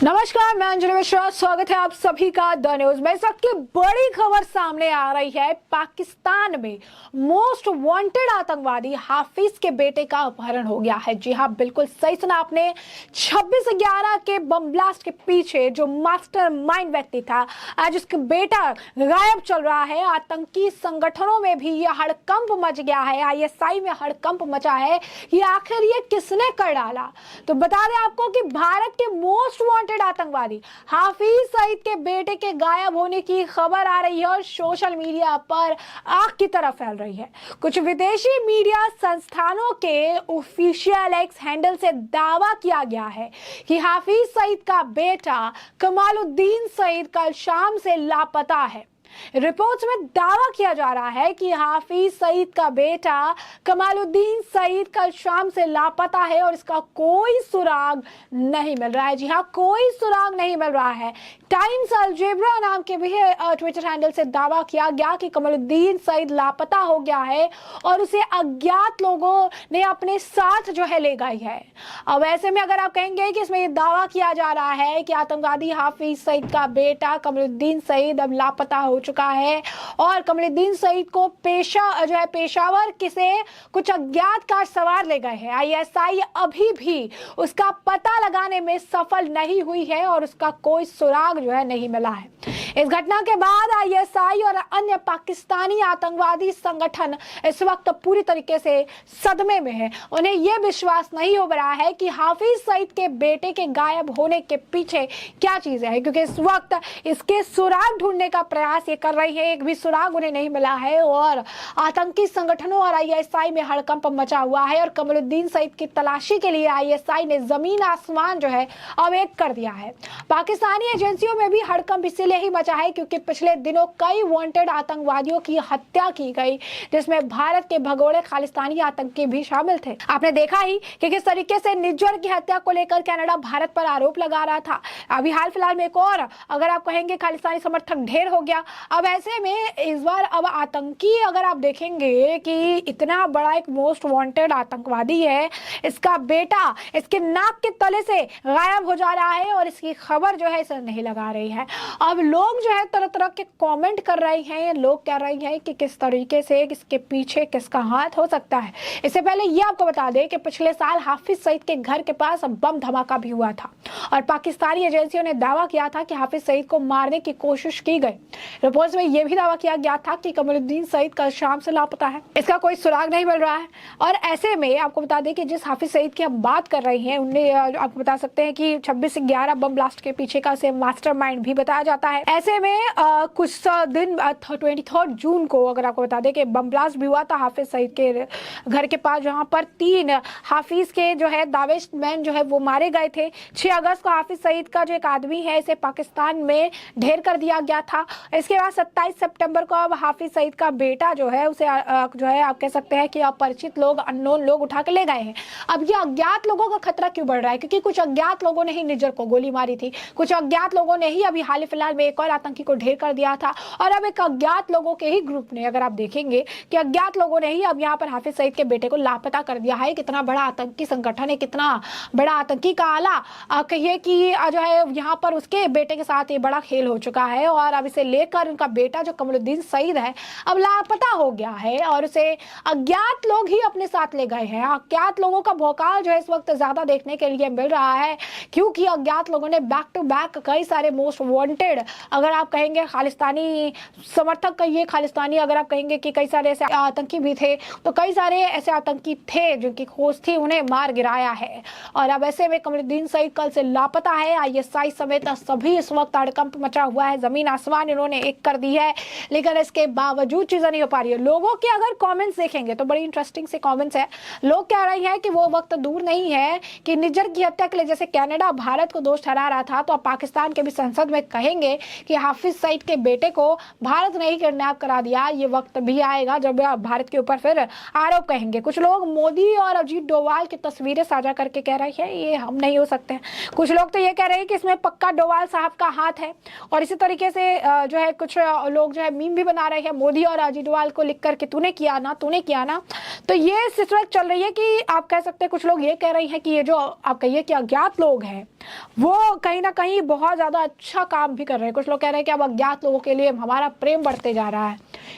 नमस्कार, मैं अंजलि मिश्रा। स्वागत है आप सभी का द न्यूज में। इस वक्त की बड़ी खबर सामने आ रही है। पाकिस्तान में मोस्ट वांटेड आतंकवादी हाफिज के बेटे का अपहरण हो गया है। जी हाँ, बिल्कुल सही सुना आपने। 26/11 के बम ब्लास्ट के पीछे जो मास्टरमाइंड व्यक्ति था, आज उसका बेटा गायब चल रहा है। आतंकी संगठनों में भी ये हड़कंप मच गया है। आईएसआई में हड़कंप मचा है कि आखिर ये किसने कर डाला। तो बता दें आपको कि भारत के मोस्ट वांटेड आतंकवादी हाफिज सईद के बेटे के गायब होने की खबर आ रही है और सोशल मीडिया पर आग की तरह फैल रही है। कुछ विदेशी मीडिया संस्थानों के ऑफिशियल एक्स हैंडल से दावा किया गया है कि हाफिज सईद का बेटा कमालुद्दीन सईद कल शाम से लापता है। रिपोर्ट्स में दावा किया जा रहा है कि हाफिज सईद का बेटा कमालुद्दीन सईद कल शाम से लापता है और इसका कोई सुराग नहीं मिल रहा है। जी हाँ, कोई सुराग नहीं मिल रहा है। टाइम्स अलजेब्रा नाम के भी ट्विटर हैंडल से दावा किया गया कि कमालुद्दीन सईद लापता हो गया है और उसे अज्ञात लोगों ने अपने साथ जो है ले गई है। अब ऐसे में अगर आप कहेंगे कि इसमें ये दावा किया जा रहा है कि आतंकवादी हाफिज सईद का बेटा कमालुद्दीन सईद अब लापता हो चुका है और कमालुद्दीन सईद को पेशावर किसे कुछ अज्ञात कार सवार ले गए हैं। आईएसआई अभी भी उसका पता लगाने में सफल नहीं हुई है और उसका कोई सुराग जो है नहीं मिला है। इस घटना के बाद आईएसआई और अन्य पाकिस्तानी आतंकवादी संगठन इस वक्त पूरी तरीके से सदमे में है। उन्हें यह विश्वास नहीं हो रहा है कि हाफिज सईद के बेटे के गायब होने के पीछे क्या चीज है, क्योंकि इस वक्त इसके सुराग ढूंढने का प्रयास ये कर रही है। एक भी सुराग उन्हें नहीं मिला है और आतंकी संगठनों और आईएसआई में हड़कंप मचा हुआ है और कमालुद्दीन सईद की तलाशी के लिए आईएसआई ने जमीन आसमान जो है अब एक कर दिया है। पाकिस्तानी एजेंसियों में भी हड़कंप इसीलिए ही मचा है क्योंकि पिछले दिनों कई वांटेड आतंकवादियों की हत्या की गई, जिसमें भारत के भगोड़े खालिस्तानी आतंकी भी शामिल थे। आपने देखा ही कि किस तरीके से निज्जर की हत्या को लेकर कनाडा भारत पर आरोप लगा रहा था। अभी हाल फिलहाल में एक और अगर आप कहेंगे खालिस्तानी समर्थक ढेर हो गया। अब ऐसे में इस बार अब आतंकी अगर आप देखेंगे कि इतना बड़ा एक मोस्ट वांटेड आतंकवादी है, इसका बेटा इसके नाक के तले से गायब हो जा रहा है और इसकी खबर जो है इसे नहीं लगा रही है। अब लोग जो है तरह तरह के कमेंट कर रहे हैं। लोग कह रहे हैं कि किस तरीके से इसके पीछे किसका हाथ हो सकता है। इससे पहले ये आपको बता दें कि पिछले साल हाफिज सईद के घर के पास बम धमाका भी हुआ था और पाकिस्तानी एजेंसियों ने दावा किया था कि हाफिज सईद को मारने की कोशिश की गई। रिपोर्ट्स में यह भी दावा किया गया था कि कमालुद्दीन सईद कल शाम से लापता है, इसका कोई सुराग नहीं मिल रहा है। और ऐसे में आपको बता दें कि जिस हाफिज सईद की हम बात कर रहे हैं उन्हें आपको बता सकते हैं कि 26/11 बम ब्लास्ट के पीछे का उसे मास्टरमाइंड भी बताया जाता है। ऐसे में कुछ दिन 23 जून को अगर आपको बता दें कि बम ब्लास्ट भी हुआ था हाफिज सईद के घर के पास, जहां पर 3 हाफिज के जो है दावेश मैन जो है वो मारे गए थे। 6 अगस्त को हाफिज सईद का जो एक आदमी है इसे पाकिस्तान में ढेर कर दिया गया था। इसके बाद 27 सितंबर को अब हाफिज सईद का बेटा जो है उसे जो है आप कह सकते हैं कि अपरिचित लोग, अननोन लोग उठा के ले गए हैं। अब ये अज्ञात लोगों का खतरा क्यों बढ़ रहा है? क्योंकि कुछ अज्ञात लोगों ने ही निज्जर को गोली मारी थी, कुछ अज्ञात लोगों ने ही अभी हाल फिलहाल में एक और आतंकी को ढेर कर दिया था और अब एक अज्ञात लोगों के ही ग्रुप ने, अगर आप देखेंगे कि अज्ञात लोगों ने ही अब यहाँ पर हाफिज सईद के बेटे को लापता कर दिया है। कितना बड़ा आतंकी संगठन है, कितना बड़ा आतंकी का आला कहिए कि जो है यहाँ पर उसके बेटे के साथ ये बड़ा खेल हो चुका है और अब इसे लेकर उनका बेटा जो कमालुद्दीन सईद है अब लापता हो गया है और उसे अज्ञात लोग ही अपने साथ ले गए हैं। अज्ञात लोगों का भौकाल जो है इस वक्त ज्यादा देखने के लिए मिल रहा है क्योंकि अज्ञात लोगों ने बैक टू बैक कई सारे मोस्ट वांटेड, अगर आप कहेंगे खालिस्तानी समर्थक कहिए, खालिस्तानी अगर आप कहेंगे कि कई सारे ऐसे आतंकी भी थे, तो कई सारे ऐसे आतंकी थे जिनकी खोज थी, उन्हें मार गिराया है। और अब ऐसे में कमालुद्दीन सईद कल से लापता है। आईएसआई समेत सभी इस वक्त हड़कंप मचा हुआ है, जमीन आसमान इन्होंने एक कर दी है, लेकिन इसके बावजूद चीजें नहीं हो पा रही है। लोगों के अगर कमेंट्स देखेंगे तो बड़ी इंटरेस्टिंग से कमेंट्स है। लोग कह रहे हैं कि वो वक्त दूर नहीं है कि निज्जर की हत्या के लिए जैसे कनाडा भारत को दोष ठहरा रहा था, तो पाकिस्तान के भी संसद में कहेंगे कि हाफिज सईद के बेटे को भारत ने ही किडनैप करा दिया। ये वक्त भी आएगा जब भारत के ऊपर फिर आरोप कहेंगे। कुछ लोग मोदी और अजीत डोभाल की तस्वीरें साझा करके कह रहे हैं ये हम नहीं हो सकते हैं। कुछ लोग तो ये कह रहे हैं कि कि इसमें पक्का डोवाल साहब का हाथ है। और इसी तरीके से जो है कुछ लोग जो है मीम भी बना रहे हैं मोदी और अजीत डोवाल को लिख करके तूने किया ना, तूने किया ना। तो ये सिलसिला चल रही है कि आप कह सकते हैं, कुछ लोग ये कह रहे हैं कि ये जो आप कहिए कि अज्ञात लोग हैं वो कहीं ना कहीं बहुत ज्यादा अच्छा काम भी कर रहे हैं। कुछ लोग कह रहे हैं कि अब अज्ञात लोगों के लिए हमारा प्रेम बढ़ते जा रहा है।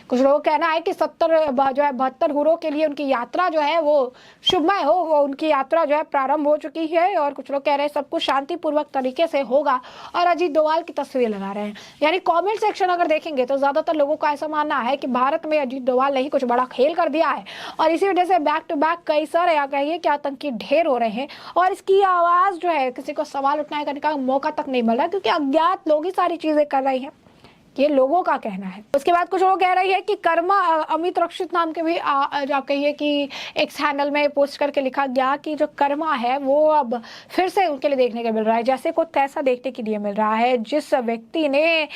कुछ लोगों का कहना है कि 72 हुरों के लिए उनकी यात्रा जो है वो शुभमय हो, वो उनकी यात्रा जो है प्रारंभ हो चुकी है। और कुछ लोग कह रहे हैं सब कुछ शांतिपूर्वक तरीके से होगा और अजीत डोवाल की तस्वीर लगा रहे हैं। यानी कमेंट सेक्शन अगर देखेंगे तो ज्यादातर लोगों का ऐसा मानना है कि भारत में अजीत डोवाल ने ही कुछ बड़ा खेल कर दिया है और इसी वजह से बैक टू बैक कई सारे या कहिए कि आतंकी ढेर हो रहे हैं और इसकी आवाज जो है किसी को सवाल उठाने करने का मौका तक नहीं मिल रहा, क्योंकि अज्ञात लोग ही सारी चीजें कर रहे हैं, ये लोगों का कहना है। उसके बाद कुछ लोग कह रही है कि कर्मा अमित रक्षित नाम के भी आप कहिए कि एक हैंडल में पोस्ट करके लिखा गया कि जो कर्मा है वो अब फिर से उनके लिए देखने को मिल रहा है, जैसे कुछ ऐसा देखने के लिए मिल रहा है जिस व्यक्ति ने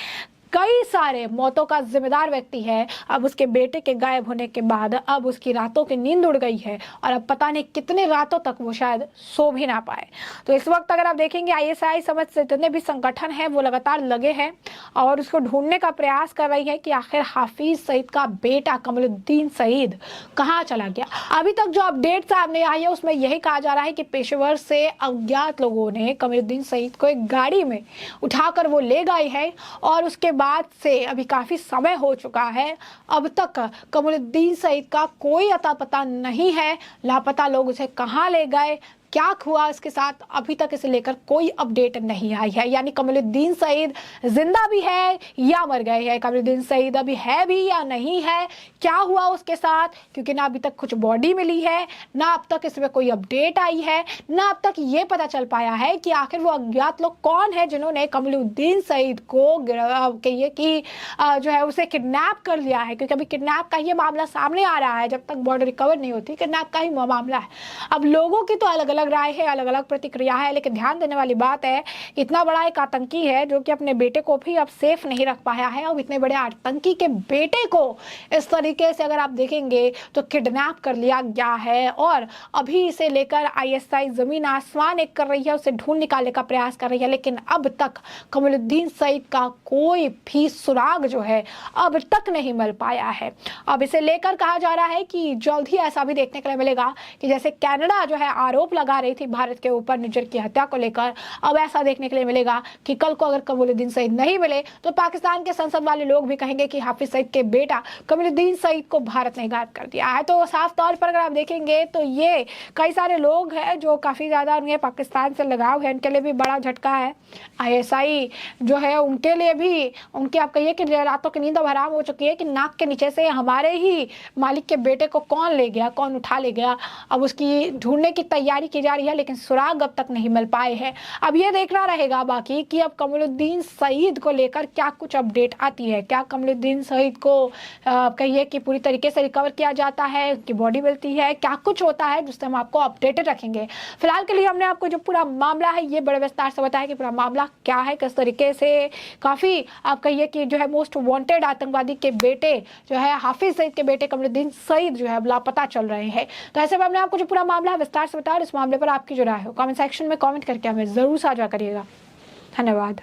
कई सारे मौतों का जिम्मेदार व्यक्ति है, अब उसके बेटे के गायब होने के बाद अब उसकी रातों की नींद उड़ गई है और अब पता नहीं कितने रातों तक वो शायद सो भी ना पाए। तो इस वक्त अगर आप देखेंगे आईएसआई समझ से जितने भी संगठन हैं वो लगातार लगे हैं और उसको ढूंढने का प्रयास कर रही है कि आखिर हाफिज सईद का बेटा कमरुद्दीन सईद कहाँ चला गया। अभी तक जो अपडेट सामने आई है उसमें यही कहा जा रहा है कि पेशेवर से अज्ञात लोगों ने कमरुद्दीन सईद को एक गाड़ी में उठाकर वो ले गए हैं और उसके बाद से अभी काफी समय हो चुका है, अब तक कमरुद्दीन सईद का कोई अता पता नहीं है। लापता लोग उसे कहाँ ले गए, क्या हुआ इसके साथ, अभी तक इसे लेकर कोई अपडेट नहीं आई है। यानी कमरुद्दीन सईद जिंदा भी है या मर गए हैं, कमरुद्दीन सईद अभी है भी या नहीं है, क्या हुआ उसके साथ, क्योंकि ना अभी तक कुछ बॉडी मिली है, ना अब तक इसमें कोई अपडेट आई है, ना अब तक ये पता चल पाया है कि आखिर वो अज्ञात लोग कौन है जिन्होंने कमरुद्दीन सईद को कहिए कि जो है उसे किडनैप कर लिया है। क्योंकि अभी किडनैप का ये मामला सामने आ रहा है, जब तक बॉडी रिकवर नहीं होती किडनैप का ही मामला है। अब लोगों की तो अलग अलग राय है, अलग अलग प्रतिक्रिया है, लेकिन ध्यान देने वाली बात है इतना बड़ा एक आतंकी है जो कि अपने बेटे को भी अब सेफ नहीं रख पाया है। और इतने बड़े आतंकी के बेटे को इस तरीके से अगर आप देखेंगे तो किडनैप कर लिया गया है और अभी इसे लेकर आईएसआई जमीन आसमान एक कर रही है, उसे ढूंढ निकालने का प्रयास कर रही है, लेकिन अब तक कमरुद्दीन सईद का कोई भी सुराग जो है अब तक नहीं मिल पाया है। अब इसे लेकर कहा जा रहा है कि जल्द ही ऐसा भी देखने के लिए मिलेगा कि जैसे कनाडा जो है आरोप लगा रही थी भारत के ऊपर निज्जर की हत्या को लेकर, अब ऐसा देखने के लिए मिलेगा कि कल को अगर कमरुद्दीन सईद नहीं मिले तो पाकिस्तान के संसद वाले लोग भी कहेंगे कि हाफिज सईद के बेटा कमरुद्दीन सईद को भारत ने गायब कर दिया है। तो साफ तौर पर अगर आप देखेंगे तो ये कई सारे लोग हैं जो काफी ज्यादा उन्हें पाकिस्तान से लगाव है, उनके लिए भी बड़ा झटका है। आईएसआई जो है उनके लिए भी, उनके आप कहिए कि रातों की नींद अब हराम हो चुकी है कि नाक के नीचे से हमारे ही मालिक के बेटे को कौन ले गया, कौन उठा ले गया। अब उसकी ढूंढने की तैयारी की जा रही है, लेकिन सुराग अब तक नहीं मिल पाए हैं। अब ये देखना रहेगा बाकी कि अब कमरुद्दीन सईद को लेकर क्या कुछ अपडेट आती है, क्या कमरुद्दीन सईद को कहिए कि पूरी तरीके से रिकवर किया जाता है, उनकी बॉडी मिलती है, क्या कुछ होता है जिससे हम आपको अपडेटेड रखेंगे। फिलहाल के लिए हमने आपको जो पूरा मामला है ये बड़े विस्तार से बताया कि पूरा मामला क्या है, किस तरीके से काफी आप कहिए कि जो है मोस्ट वांटेड आतंकवादी के बेटे जो है हाफिज सईद के बेटे कमरुद्दीन सईद जो है लापता चल रहे हैं। तो ऐसे में हमने आपको जो पूरा मामला है विस्तार से बताया और इस मामले पर आपकी जो राय हो कमेंट सेक्शन में कमेंट करके हमें जरूर साझा करिएगा। धन्यवाद।